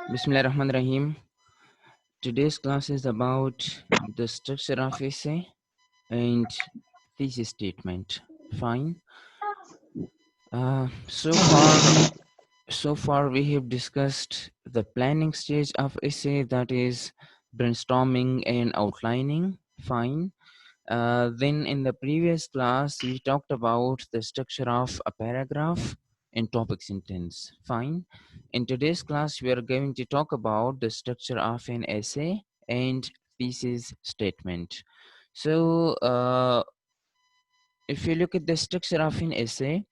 Bismillahirrahmanirrahim. Today's class is about the structure of essay and thesis statement. Fine. Uh, so far, so far we have discussed the planning stage of essay, that is brainstorming and outlining. Fine. Then in the previous class, we talked about the structure of a paragraph and topic sentence. Fine. In today's class, we are going to talk about the structure of an essay and thesis statement. So, if you look at the structure of an essay,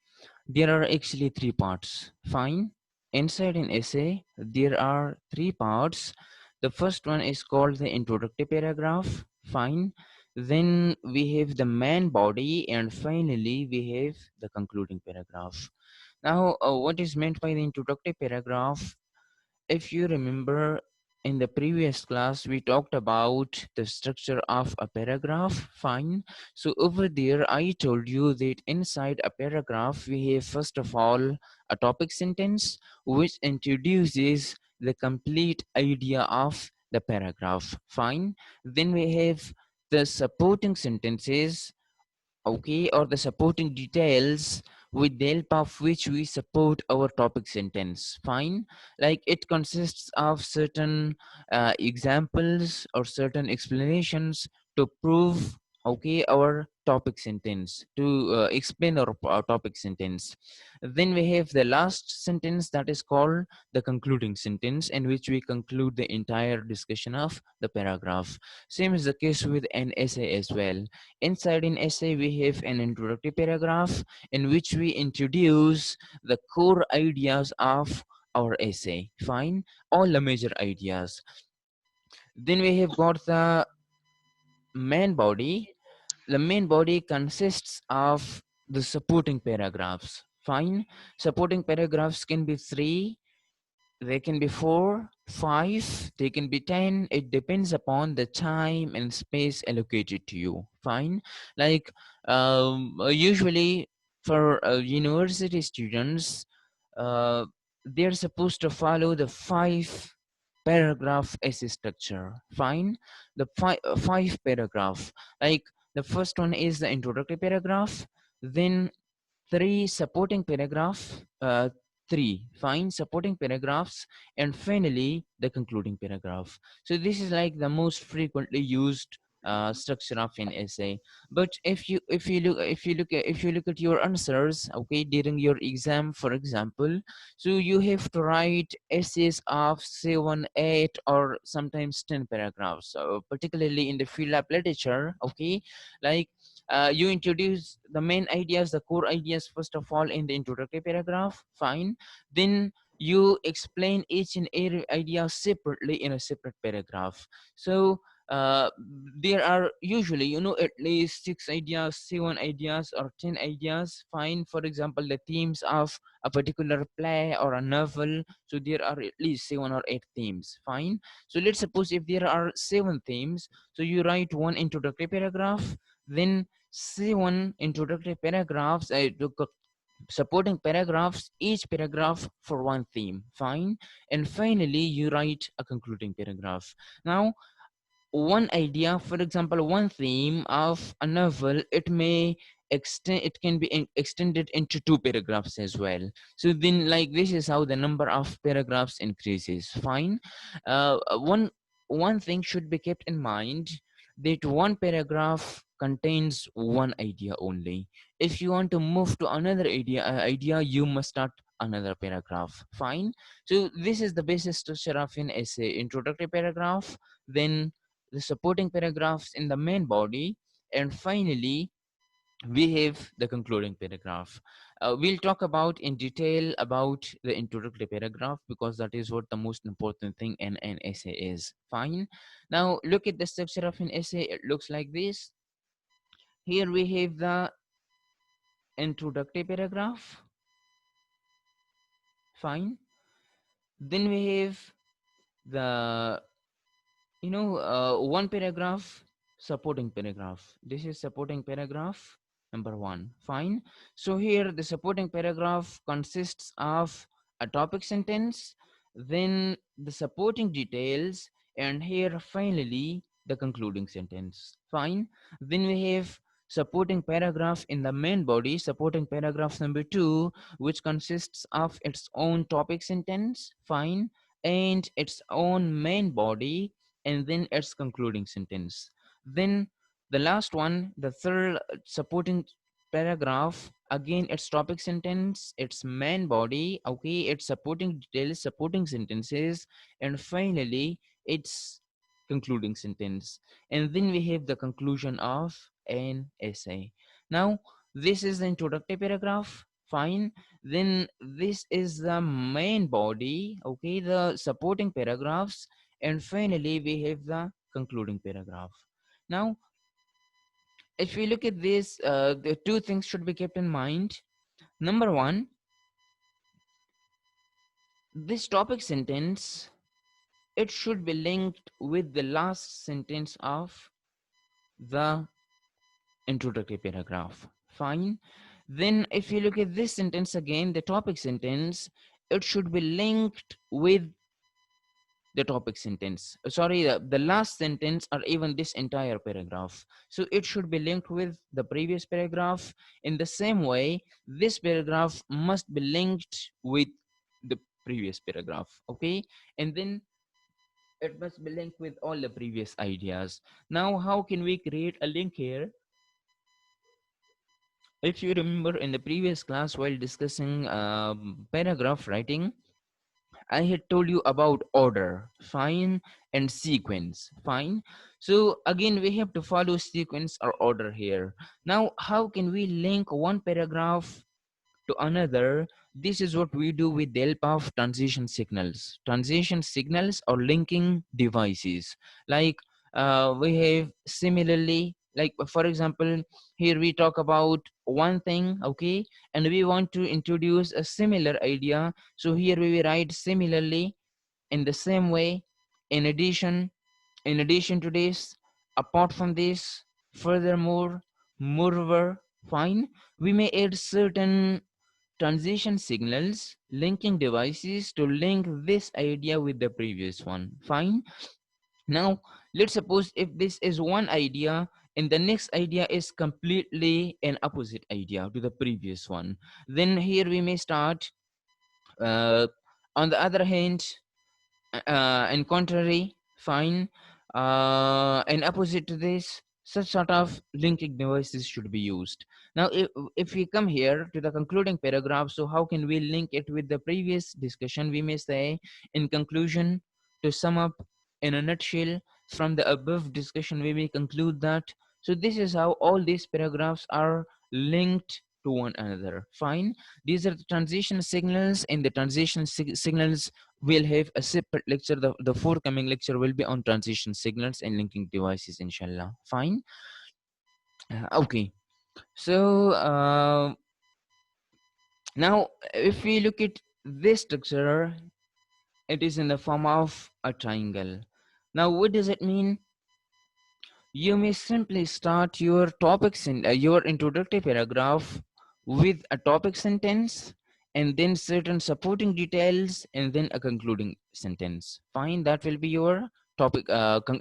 there are actually three parts. Fine. Inside an essay, there are three parts. The first one is called the introductory paragraph. Fine. Then we have the main body, and finally we have the concluding paragraph. Now, what is meant by the introductory paragraph? If you remember, in the previous class we talked about the structure of a paragraph. Fine. So over there I told you that inside a paragraph we have first of all a topic sentence which introduces the complete idea of the paragraph. Fine. Then we have the supporting sentences, okay, or the supporting details with the help of which we support our topic sentence. Fine. Like it consists of certain examples or certain explanations to prove, okay, our topic sentence, to explain our topic sentence. Then we have the last sentence, that is called the concluding sentence, in which we conclude the entire discussion of the paragraph. Same is the case with an essay as well. Inside an essay, we have an introductory paragraph in which we introduce the core ideas of our essay. Fine, all the major ideas. Then we have got the main body. The main body consists of the supporting paragraphs. Fine, supporting paragraphs can be three, they can be 4, 5, they can be 10. It depends upon the time and space allocated to you. Fine. Like usually for university students, uh, they're supposed to follow the 5 paragraph essay structure. Fine. The five paragraph. Like the first one is the introductory paragraph, then three supporting paragraph, three fine supporting paragraphs, and finally the concluding paragraph. So this is like the most frequently used structure of an essay. But if you look at your answers, okay, during your exam, for example, so you have to write essays of 7, 8, or sometimes 10 paragraphs. So particularly in the field of literature, okay, like you introduce the main ideas, the core ideas, first of all in the introductory paragraph. Fine. Then you explain each and every idea separately in a separate paragraph. So uh, there are usually, at least 6 ideas, 7 ideas, or 10 ideas. Fine. For example, the themes of a particular play or a novel. So there are at least 7 or 8 themes. Fine. So let's suppose if there are 7 themes, so you write one introductory paragraph, then C1 introductory paragraphs, supporting paragraphs, each paragraph for one theme. Fine. And finally, you write a concluding paragraph. Now, one idea, for example, one theme of a novel, it may extend, it can be extended into 2 paragraphs as well. So then, like, this is how the number of paragraphs increases. Fine. One thing should be kept in mind, that one paragraph contains one idea only. If you want to move to another idea, you must start another paragraph. Fine. So this is the basic structure of an essay: introductory paragraph, then the supporting paragraphs in the main body, and finally we have the concluding paragraph. We'll talk about in detail about the introductory paragraph, because that is what the most important thing in an essay is. Fine. Now look at the structure of an essay. It looks like this. Here we have the introductory paragraph. Fine. Then we have the, one paragraph, supporting paragraph. This is supporting paragraph number 1. Fine. So here the supporting paragraph consists of a topic sentence, then the supporting details, and here finally the concluding sentence. Fine. Then we have supporting paragraph in the main body, supporting paragraph number 2, which consists of its own topic sentence. Fine. And its own main body, and then its concluding sentence. Then the last one, the third supporting paragraph, again its topic sentence, its main body, okay, its supporting details, supporting sentences, and finally its concluding sentence. And then we have the conclusion of an essay. Now this is the introductory paragraph. Fine. Then this is the main body, okay, the supporting paragraphs, and finally we have the concluding paragraph. Now if we look at this, the two things should be kept in mind. Number one, this topic sentence, it should be linked with the last sentence of the introductory paragraph. Fine. Then if you look at this sentence again, the topic sentence, it should be linked with the topic sentence, sorry, the last sentence or even this entire paragraph, so it should be linked with the previous paragraph. In the same way, this paragraph must be linked with the previous paragraph, okay, and then it must be linked with all the previous ideas. Now how can we create a link here? If you remember in the previous class while discussing paragraph writing, I had told you about order, fine, and sequence, fine. So again, we have to follow sequence or order here. Now, how can we link one paragraph to another? This is what we do with the help of transition signals. Transition signals or linking devices. Like we have similarly, like for example, here we talk about one thing, okay, and we want to introduce a similar idea. So here we will write similarly, in the same way, in addition, in addition to this, apart from this, furthermore, moreover, fine. We may add certain transition signals, linking devices to link this idea with the previous one. Fine. Now, let's suppose if this is one idea and the next idea is completely an opposite idea to the previous one, then here we may start. Uh, on the other hand, in contrary, fine, and opposite to this, such sort of linking devices should be used. Now if we come here to the concluding paragraph, so how can we link it with the previous discussion? We may say, in conclusion, to sum up in a nutshell from the above discussion, we may conclude that. So this is how all these paragraphs are linked to one another. Fine. These are the transition signals. In the transition signals, we'll have a separate lecture. The forthcoming lecture will be on transition signals and linking devices, inshallah. Fine. Okay. So now if we look at this structure, it is in the form of a triangle. Now what does it mean? You may simply start your topics in your introductory paragraph with a topic sentence, and then certain supporting details, and then a concluding sentence. Fine, that will be your topic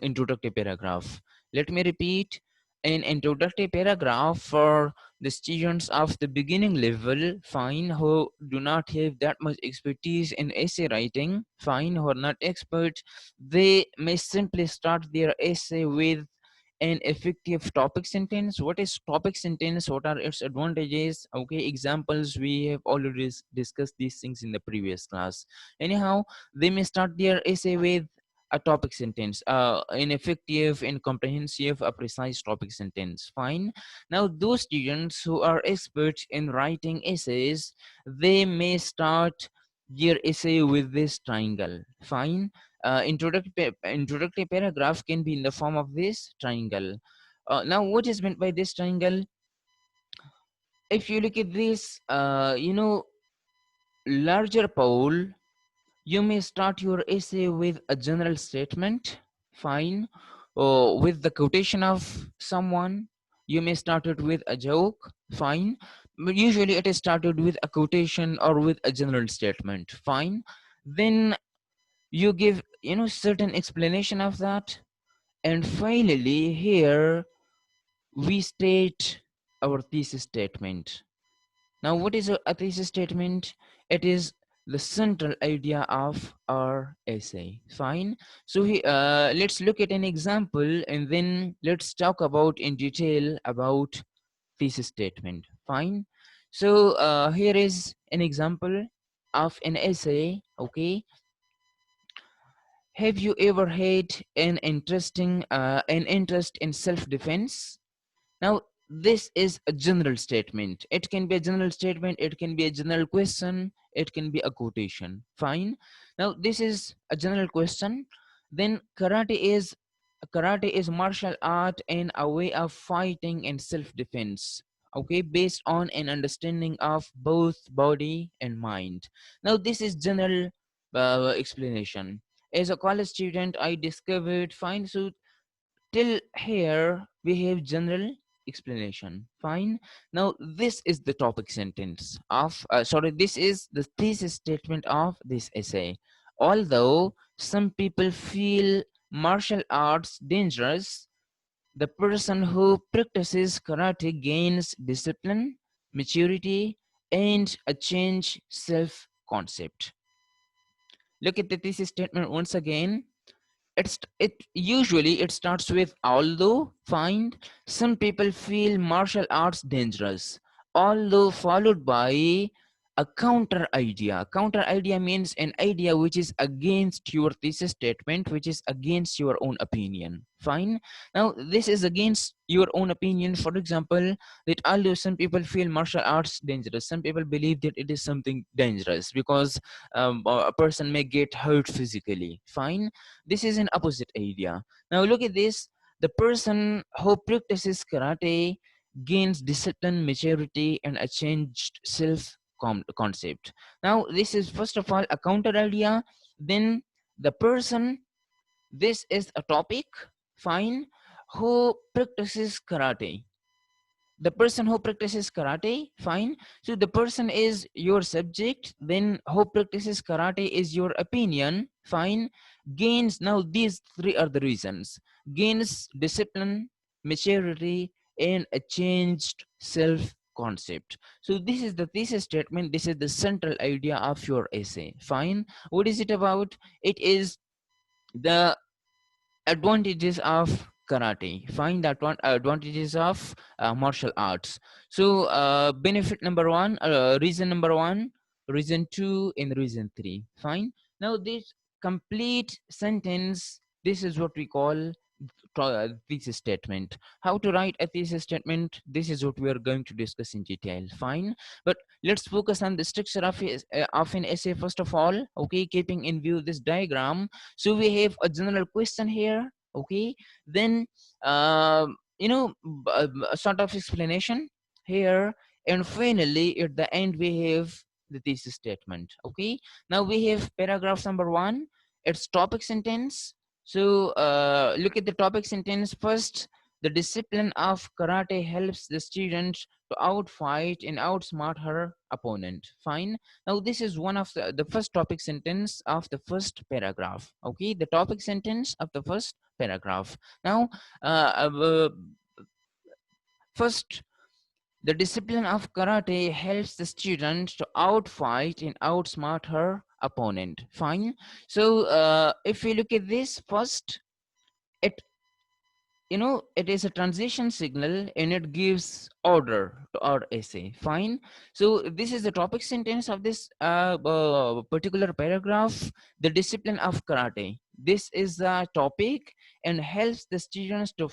introductory paragraph. Let me repeat. An introductory paragraph for the students of the beginning level, fine, who do not have that much expertise in essay writing, fine, who are not expert, they may simply start their essay with an effective topic sentence. What is topic sentence? What are its advantages? Okay, examples, we have already discussed these things in the previous class. Anyhow, they may start their essay with a topic sentence, an effective and comprehensive, a precise topic sentence. Fine. Now those students who are experts in writing essays, they may start their essay with this triangle. Fine. Introductory paragraph can be in the form of this triangle. Now what is meant by this triangle? If you look at this, larger pole, you may start your essay with a general statement, fine, or with the quotation of someone. You may start it with a joke, fine, but usually it is started with a quotation or with a general statement, fine. Then You give, certain explanation of that, and finally here we state our thesis statement. Now, what is a thesis statement? It is the central idea of our essay. Fine. So let's look at an example, and then let's talk about in detail about thesis statement. Fine. So here is an example of an essay. Okay. Have you ever had an interest in self-defense? Now, this is a general statement. It can be a general statement, it can be a general question, it can be a quotation. Fine. Now, this is a general question. Then karate is martial art and a way of fighting and self-defense. Okay, based on an understanding of both body and mind. Now, this is general explanation. As a college student, I discovered fine. So till here we have general explanation. Fine. Now this is the topic sentence of sorry, this is the thesis statement of this essay. Although some people feel martial arts dangerous, the person who practices karate gains discipline, maturity, and a change self concept. Look at the thesis statement once again. It starts with although. Find some people feel martial arts dangerous, although followed by a counter idea means an idea which is against your thesis statement, which is against your own opinion. Fine. Now this is against your own opinion. For example, that although some people feel martial arts dangerous, some people believe that it is something dangerous because a person may get hurt physically. Fine. This is an opposite idea. Now look at this. The person who practices karate gains discipline, maturity, and a changed self concept. Now this is first of all a counter idea. Then the person, this is a topic, fine, who practices karate. The person who practices karate, fine. So the person is your subject, then who practices karate is your opinion, fine. Gains, now these three are the reasons: gains discipline, maturity, and a changed self concept. So this is the thesis statement, this is the central idea of your essay. Fine. What is it about? It is the advantages of karate. Find that one advantages of martial arts. So benefit number one, reason number one, reason two, and reason three. Fine. Now this complete sentence, this is what we call thesis statement. How to write a thesis statement, this is what we are going to discuss in detail. Fine. But let's focus on the structure of an essay first of all. Okay, keeping in view this diagram. So we have a general question here. Okay, then a sort of explanation here, and finally at the end we have the thesis statement. Okay, now we have paragraph number one, it's topic sentence. So look at the topic sentence first. The discipline of karate helps the student to outfight and outsmart her opponent. Fine. Now this is one of the first topic sentence of the first paragraph. Okay, the topic sentence of the first paragraph. Now, first, the discipline of karate helps the student to outfight and outsmart her opponent. Fine. So if we look at this first, it it is a transition signal and it gives order to our essay. Fine. So this is the topic sentence of this particular paragraph. The discipline of karate, this is the topic, and helps the students to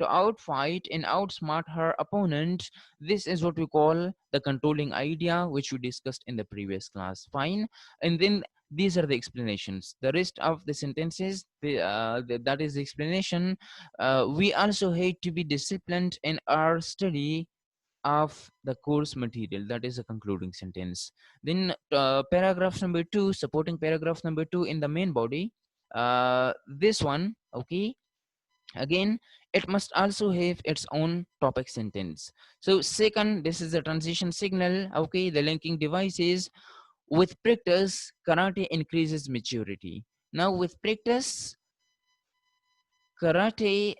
outfight and outsmart her opponent. This is what we call the controlling idea, which we discussed in the previous class. Fine. And then these are the explanations. The rest of the sentences, that is the explanation. We also hate to be disciplined in our study of the course material. That is a concluding sentence. Then paragraph number two, supporting paragraph number two in the main body. This one, okay, again, it must also have its own topic sentence. So second, this is the transition signal. Okay, the linking devices. With practice, karate increases maturity. Now with practice, karate,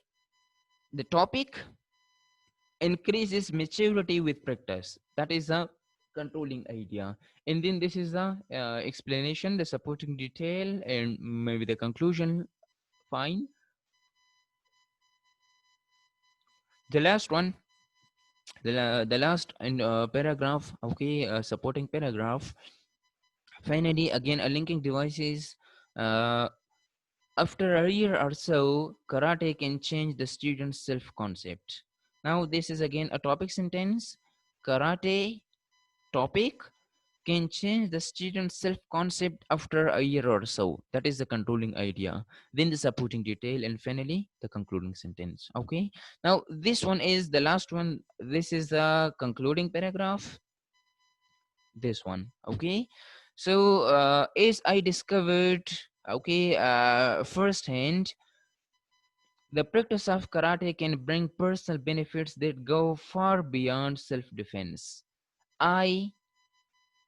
the topic increases maturity with practice. That is a controlling idea. And then this is the explanation, the supporting detail, and maybe the conclusion. Fine. The last one, the last paragraph, okay, supporting paragraph. Finally, again, a linking devices. Uh, After a year or so, karate can change the student's self-concept. Now, this is again a topic sentence. Karate topic can change the student's self-concept after a year or so. That is the controlling idea. Then the supporting detail, and finally the concluding sentence. Okay. Now, this one is the last one. This is the concluding paragraph. This one. Okay. So, as I discovered, okay, firsthand, the practice of karate can bring personal benefits that go far beyond self defense. I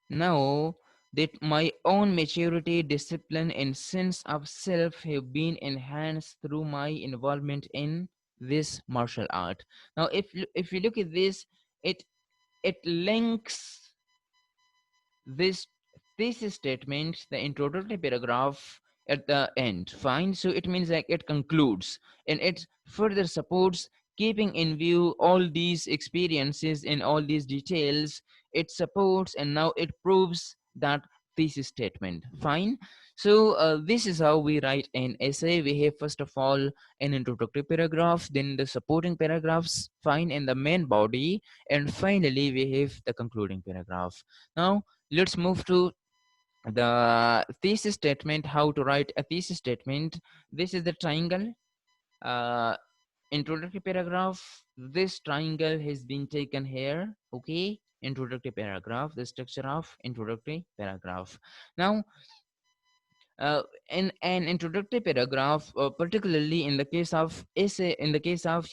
know that my own maturity, discipline, and sense of self have been enhanced through my involvement in this martial art. Now, if you look at this, it it links this thesis statement, the introductory paragraph at the end. Fine. So it means like it concludes and it further supports keeping in view all these experiences and all these details. It supports and now it proves that thesis statement. Fine. So this is how we write an essay. We have first of all an introductory paragraph, then the supporting paragraphs, fine, and the main body, and finally we have the concluding paragraph. Now let's move to the thesis statement, how to write a thesis statement. This is the triangle, uh, introductory paragraph. This triangle has been taken here. Okay, introductory paragraph, the structure of introductory paragraph. Now, uh, in an introductory paragraph, particularly in the case of essay, in the case of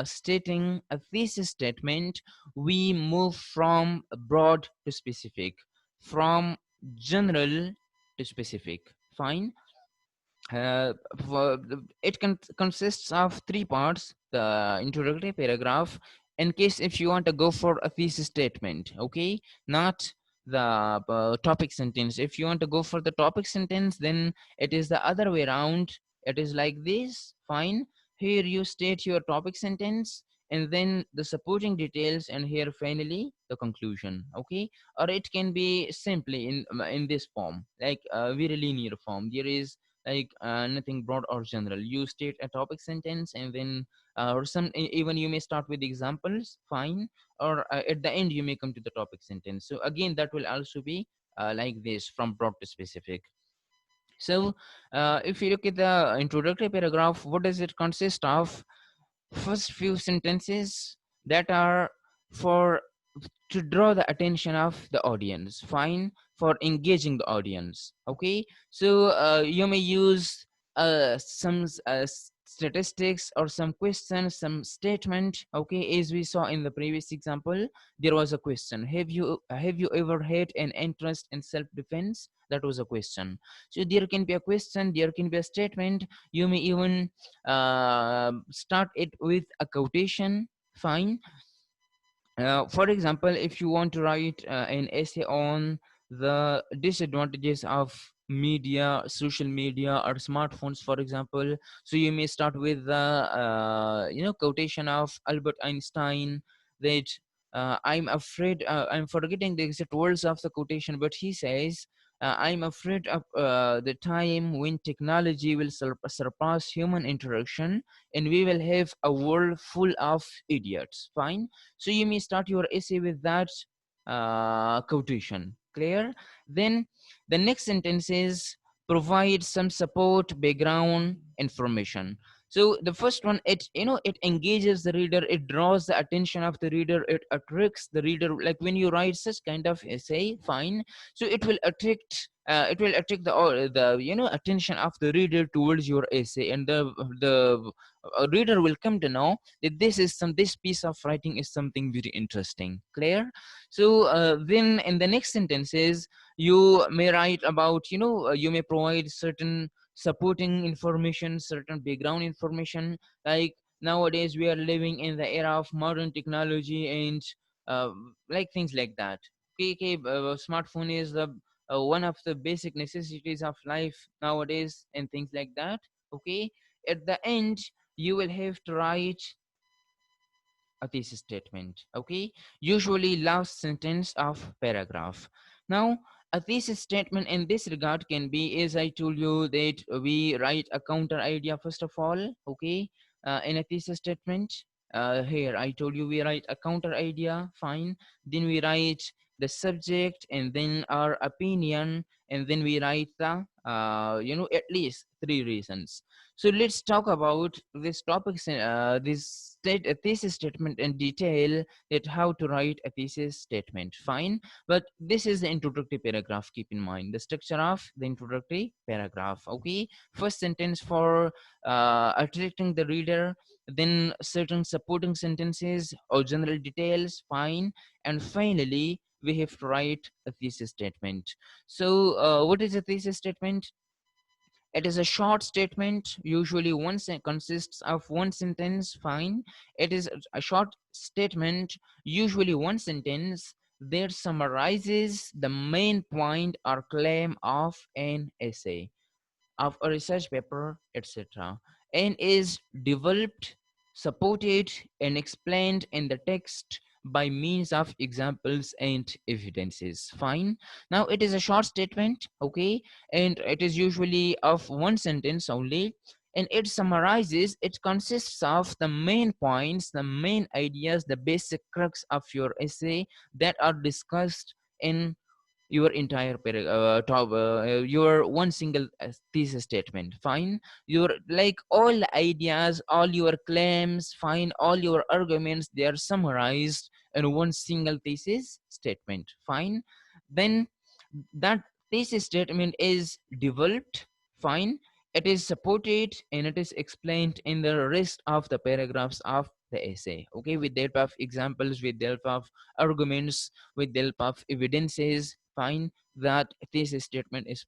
stating a thesis statement, we move from broad to specific, from general to specific. Fine. uh, consists of three parts: the introductory paragraph, in case if you want to go for a thesis statement, okay, not the topic sentence. If you want to go for the topic sentence, then it is the other way around. It is like this. Fine. Here you state your topic sentence, and then the supporting details, and here finally the conclusion. Okay. Or it can be simply in this form, like a very linear form. There is like nothing broad or general. You state a topic sentence, and then or even you may start with examples. Fine. Or at the end you may come to the topic sentence. So again, that will also be like this, from broad to specific. So if you look at the introductory paragraph, what does it consist of? First few sentences that are for to draw the attention of the audience. Fine. For engaging the audience. Okay. So you may use some statistics or some questions, some statement. Okay. As we saw in the previous example, there was a question: have you ever had an interest in self-defense? That was a question. So there can be a question, there can be a statement. You may even start it with a quotation. Fine. For example, if you want to write an essay on the disadvantages of media, social media, or smartphones, for example, so you may start with the quotation of Albert Einstein, that I'm forgetting the exact words of the quotation, but he says, I'm afraid of the time when technology will surpass human interaction, and we will have a world full of idiots. Fine. So you may start your essay with that quotation. Clear? Then the next sentence is provide some support background information. So the first one, it it engages the reader, it draws the attention of the reader, it attracts the reader. Like when you write such kind of essay, fine, so it will attract the attention of the reader towards your essay, and the reader will come to know that this piece of writing is something very interesting. Clear? So then in the next sentences, you may write about, you may provide certain supporting information, certain background information. Like nowadays we are living in the era of modern technology, and uh, like things like that. Okay, okay, smartphone is the one of the basic necessities of life nowadays, and things like that. Okay, at the end you will have to write a thesis statement. Okay, usually last sentence of paragraph. Now a thesis statement in this regard can be, as I told you, that we write a counter idea first of all. Okay, in a thesis statement, here I told you we write a counter idea, fine, then we write the subject and then our opinion, and then we write the at least three reasons. So let's talk about this topic, a thesis statement in detail, that how to write a thesis statement. Fine, but this is the introductory paragraph. Keep in mind the structure of the introductory paragraph. Okay, first sentence for attracting the reader, then certain supporting sentences or general details. Fine, and finally we have to write a thesis statement. So what is a thesis statement? It is a short statement, usually consists of one sentence. Fine. It is a short statement, usually one sentence, that summarizes the main point or claim of an essay, of a research paper, etc., and is developed, supported, and explained in the text by means of examples and evidences. Fine. Now it is a short statement, okay, and it is usually of one sentence only, and it summarizes, it consists of the main points, the main ideas, the basic crux of your essay that are discussed in your entire your one single thesis statement. Fine, your, like, all the ideas, all your claims, fine, all your arguments, they are summarized in one single thesis statement. Fine, then that thesis statement is developed, fine, it is supported, and it is explained in the rest of the paragraphs of the essay. Okay, with the help of examples, with the help of arguments, with the help of evidences. Fine, that thesis statement is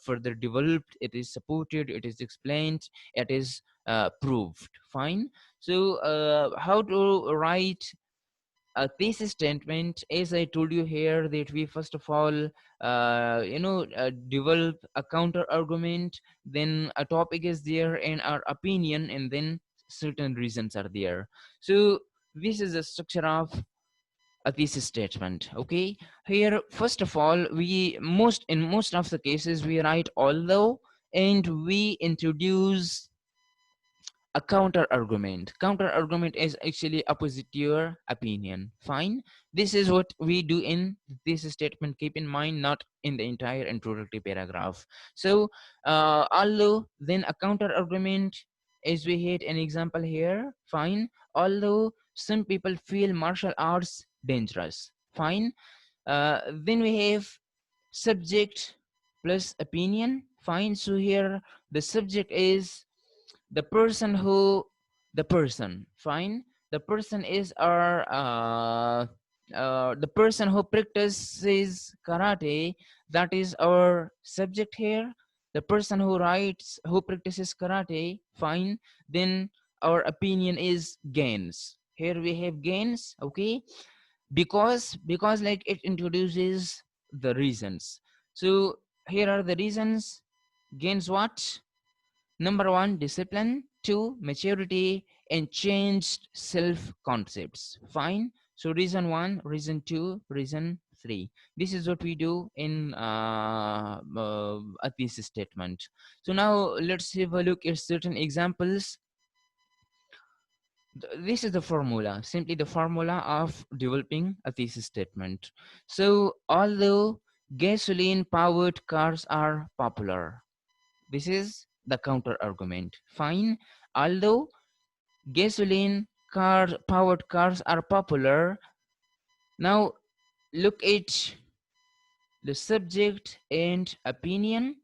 further developed, it is supported, it is explained, it is proved. Fine. So how to write a thesis statement? As I told you here, that we first of all develop a counter argument, then a topic is there and our opinion, and then certain reasons are there. So this is the structure of a thesis statement. Okay, here first of all, we most in most of the cases we write although, and we introduce a counter argument. Counter argument is actually opposite to your opinion. Fine, this is what we do in this statement. Keep in mind, not in the entire introductory paragraph. So although, then a counter argument, as we had an example here. Fine, although some people feel martial arts dangerous. Fine, then we have subject plus opinion. Fine, so here the subject is the person who, the person, fine, the person is our the person who practices karate, that is our subject here. The person who writes, who practices karate, fine, then our opinion is gains. Here we have gains. Okay, because like it introduces the reasons. So here are the reasons. Gains what? Number one, discipline. Two, maturity and changed self concepts. Fine. So reason one, reason two, reason three. This is what we do in a thesis statement. So now let's have a look at certain examples. This is the formula, simply the formula of developing a thesis statement. So although gasoline powered cars are popular, this is the counter argument. Fine. Although gasoline car powered cars are popular, now look at the subject and opinion.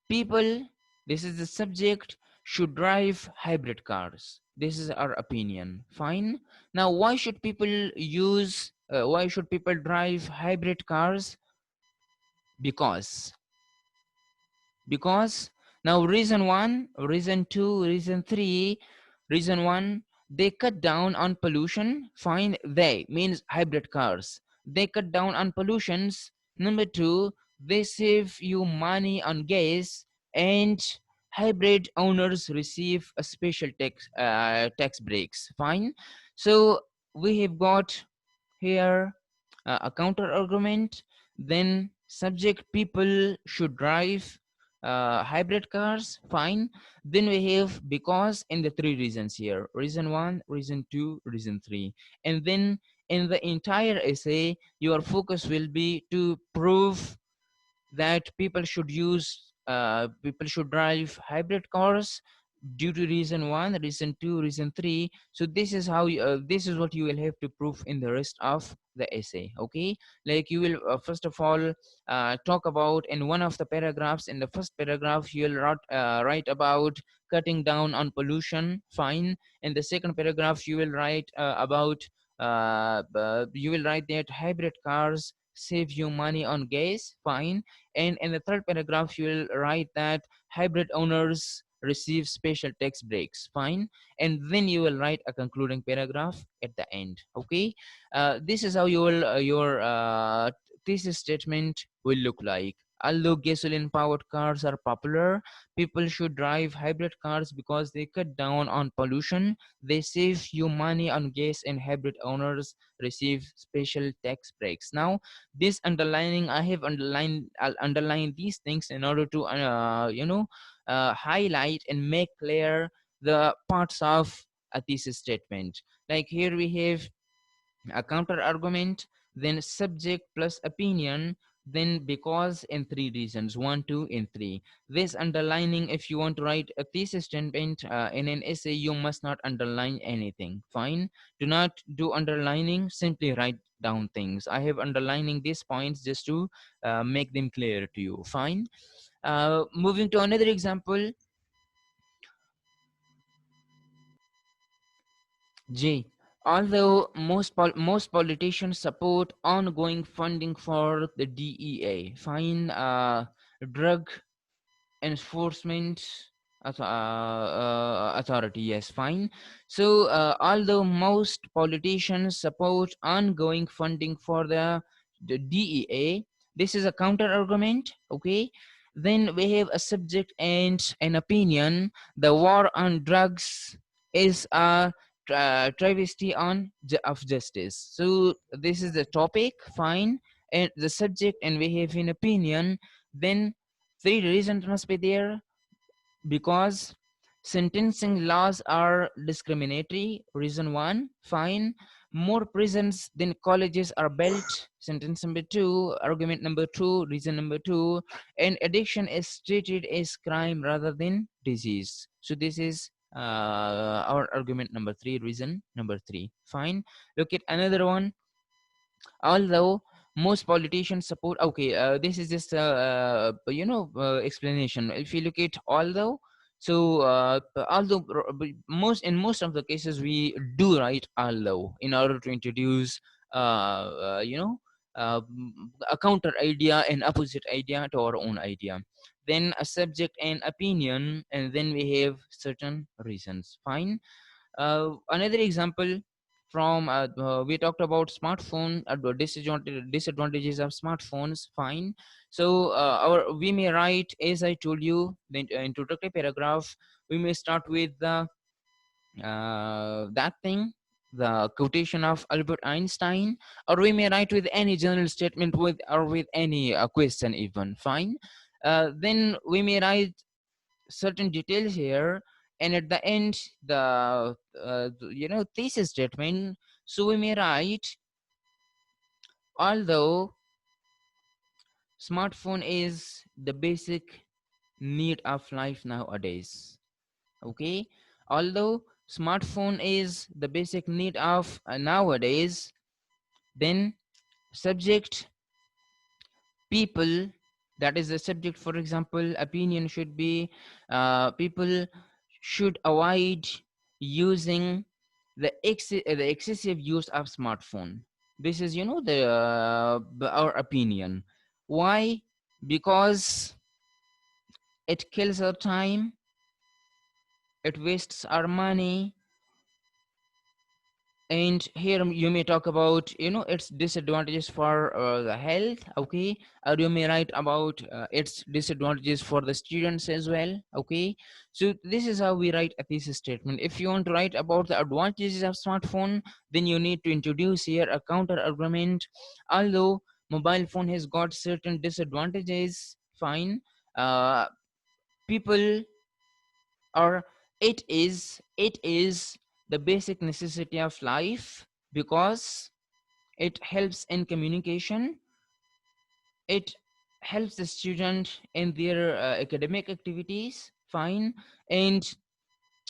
People, this is the subject, should drive hybrid cars. This is our opinion. Fine. Now, why should people drive hybrid cars? Because because now reason 1, reason 2, reason 3. Reason 1, they cut down on pollution. Fine. They means hybrid cars, they cut down on pollutions. Number 2, they save you money on gas. And hybrid owners receive a special tax breaks. Fine. So we have got here a counter argument. Then subject, people should drive hybrid cars. Fine. Then we have because in the three reasons here: reason 1, reason 2, reason 3. And then in the entire essay your focus will be to prove that people should drive hybrid cars due to reason 1, reason 2, reason 3. So this is how this is what you will have to prove in the rest of the essay. Okay, like you will first of all talk about in one of the paragraphs. In the first paragraph you will write about cutting down on pollution. Fine. In the second paragraph you will write about you will write that hybrid cars save you money on gas. Fine. And in the third paragraph you will write that hybrid owners receive special tax breaks. Fine. And then you will write a concluding paragraph at the end. Okay. This is how your thesis statement will look like. Although gasoline powered cars are popular, people should drive hybrid cars because they cut down on pollution, they save you money on gas, and hybrid owners receive special tax breaks. Now this underlining, I have I'll underline these things in order to highlight and make clear the parts of a thesis statement. Like here we have a counter argument, then subject plus opinion, then because and three reasons: 1, 2, and 3. This underlining, if you want to write a thesis statement in an essay, you must not underline anything. Fine. Do not do underlining, simply write down things. I have underlining these points just to make them clear to you. Fine. Moving to another example. J. Although most politicians support ongoing funding for the DEA, fine, drug enforcement authority. Yes, fine. So, although most politicians support ongoing funding for the DEA, this is a counter argument. Okay. Then we have a subject and an opinion. The war on drugs is a travesty of justice. So this is the topic. Fine. And the subject, and we have an opinion. Then three reasons must be there: because sentencing laws are discriminatory. Reason 1, fine. More prisons than colleges are built. Sentence number 2, argument number 2, reason number 2. And addiction is treated as crime rather than disease. So this is our argument number 3, reason number 3. Fine. Look at another one. Although most politicians support, okay, this is just explanation. If you look at although, so although most of the cases we do write although in order to introduce uh, a counter idea and opposite idea to our own idea. Then a subject and opinion, and then we have certain reasons. Fine. Another example from we talked about smartphone disadvantages of smartphones. Fine. So our we may write, as I told you, the introductory paragraph. We may start with the that thing, the quotation of Albert Einstein, or we may write with any general statement with or with any question even. Fine. Then we may write certain details here, and at the end thesis statement. So we may write, although smartphone is the basic need of life nowadays. Okay, although smartphone is the basic need of nowadays, then subject people, that is the subject, for example opinion should be people should avoid using the excessive use of smartphone. This is, our opinion. Why? Because it kills our time, it wastes our money, and here you may talk about, its disadvantages for the health. Okay, or you may write about its disadvantages for the students as well. Okay, so this is how we write a thesis statement. If you want to write about the advantages of smartphone, then you need to introduce here a counter argument. Although mobile phone has got certain disadvantages, fine, uh, people, or it is the basic necessity of life, because it helps in communication, it helps the student in their academic activities, fine, and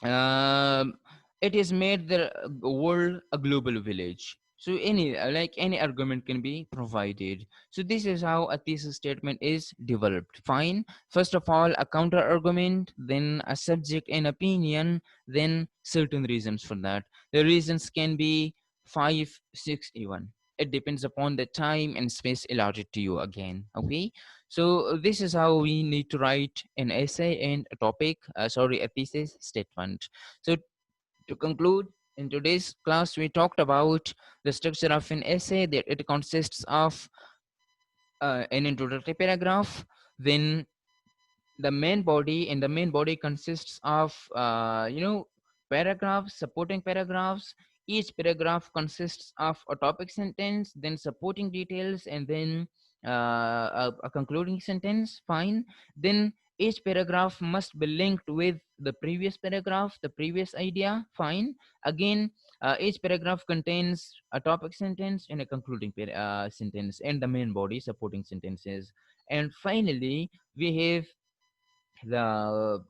um, it has made the world a global village. So any any argument can be provided. So this is how a thesis statement is developed. Fine. First of all, a counter argument, then a subject and opinion, then certain reasons for that. The reasons can be 5, 6, even. It depends upon the time and space allotted to you again. Okay. So this is how we need to write an essay and a topic, a thesis statement. So to conclude, in today's class, we talked about the structure of an essay, that it consists of an introductory paragraph, then the main body, and the main body consists of paragraphs, supporting paragraphs. Each paragraph consists of a topic sentence, then supporting details, and then a concluding sentence. Fine. Then each paragraph must be linked with the previous paragraph, the previous idea. Fine. Again, each paragraph contains a topic sentence and a concluding sentence, and the main body, supporting sentences. And finally, we have the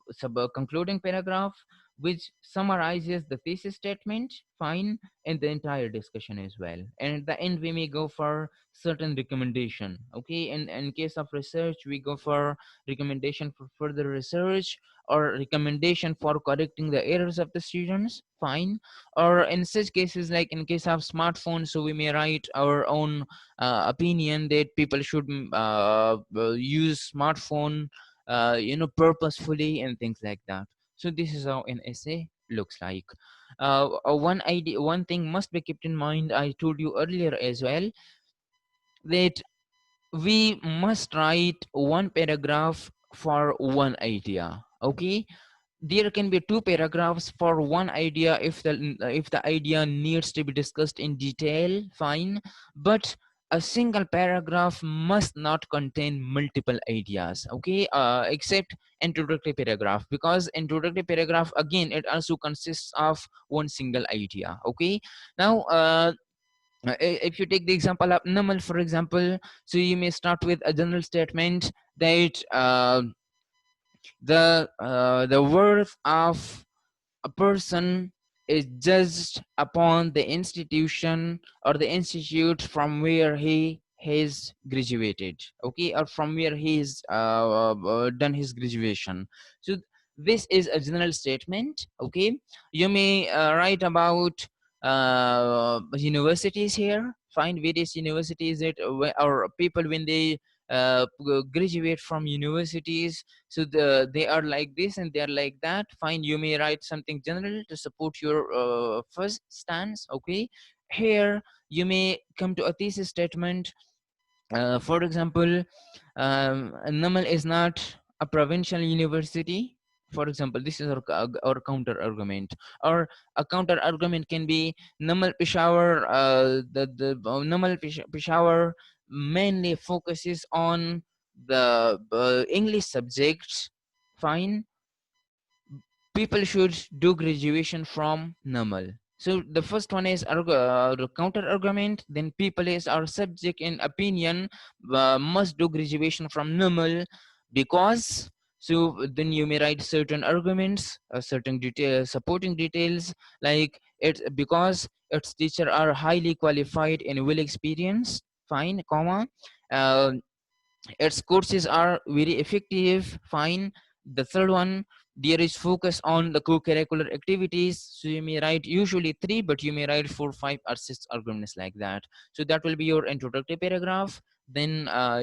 concluding paragraph, which summarizes the thesis statement, fine, and the entire discussion as well. And at the end, we may go for certain recommendation. Okay, and in case of research, we go for recommendation for further research, or recommendation for correcting the errors of the students, fine. Or in such cases, like in case of smartphones, so we may write our own opinion that people should use smartphone purposefully, and things like that. So this is how an essay looks like. One thing must be kept in mind, I told you earlier as well, that we must write one paragraph for one idea. Okay, there can be two paragraphs for one idea if the idea needs to be discussed in detail, fine. But a single paragraph must not contain multiple ideas. Okay, except introductory paragraph, because introductory paragraph, again, it also consists of one single idea. Okay, now if you take the example of normal, for example, so you may start with a general statement that the worth of a person is judged upon the institution or the institute from where he has graduated. Okay, or from where he's done his graduation. So this is a general statement. Okay, you may write about universities here, find various universities that or people when they graduate from universities, so they are like this and they are like that, fine. You may write something general to support your first stance. Okay, here you may come to a thesis statement. For example, Namal is not a provincial university. For example, this is our counter argument. Or a counter argument can be Namal Peshawar. The Namal Peshawar mainly focuses on the English subjects. Fine, people should do graduation from normal. So the first one is the counter argument. Then people is our subject in opinion must do graduation from normal, because So then you may write certain arguments, certain detail, supporting details, like it because its teacher are highly qualified and well experienced. Fine, comma. Uh, its courses are very effective. Fine. The third one, there is focus on the co-curricular activities, so you may write usually three, but you may write four, five or six arguments like that. So that will be your introductory paragraph. Then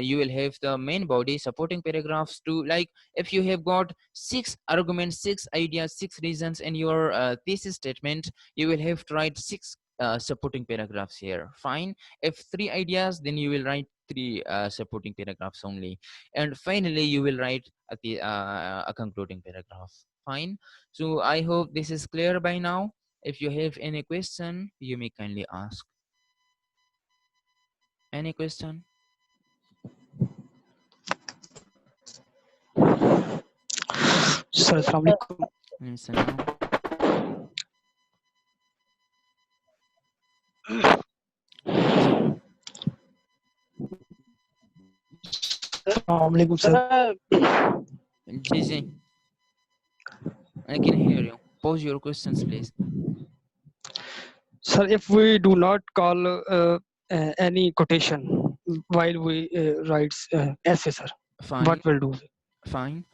you will have the main body supporting paragraphs to, like, if you have got six arguments, six ideas, six reasons in your thesis statement, you will have to write six supporting paragraphs here. Fine. If three ideas, then you will write three supporting paragraphs only, and finally you will write a concluding paragraph. Fine. So I hope this is clear by now. If you have any question, you may kindly ask. Any question? Sir, Assalamu alaikum. Salam. Ji Assalamu alaikum, sir. Ji ji I can hear you. Pose your questions, please. Sir, if we do not call any quotation while we write essay, sir, Fine. what will do? Fine.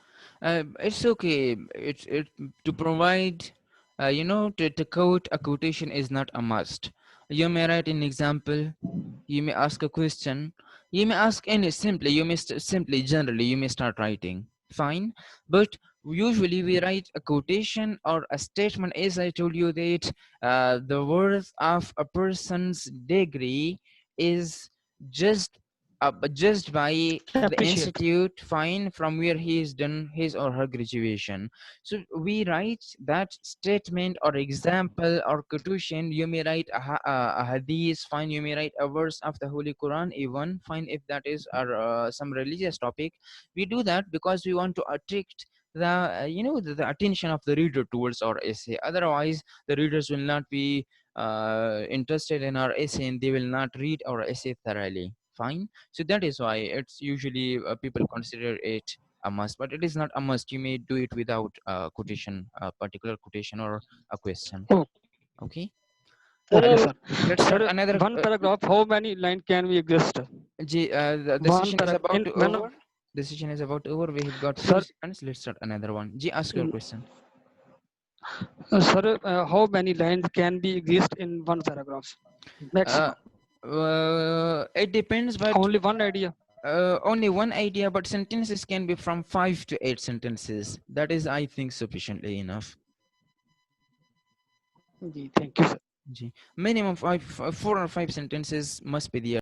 It's okay. It to provide, to quote a quotation is not a must. You may write an example. You may ask a question. You may ask any simply. You may simply generally you may start writing. Fine. But usually we write a quotation or a statement. As I told you that the worth of a person's degree is just judged by the Appreciate. institute, fine, from where he has done his or her graduation. So we write that statement or example or quotation. You may write a hadith, fine. You may write a verse of the Holy Quran, even fine, if that is some religious topic. We do that because we want to attract the attention of the reader towards our essay. Otherwise the readers will not be interested in our essay, and they will not read our essay thoroughly. Fine. So that is why it's usually people consider it a must, but it is not a must. You may do it without a quotation, a particular quotation or a question. Oh, Okay. okay, uh, sir. let's start Sir, another one paragraph, how many lines can we exist? the One session is paragraph. about In to when, over. The session is about over. We have got few sir, seconds. Let's start another one. Ask your question. sir, how many lines can be exist in one paragraph? uh, Maximum. it depends, but Only one idea. only one idea, but sentences can be from 5 to 8 sentences. That is, I think, sufficiently enough. Thank you, sir. Minimum 4 or 5 sentences must be there.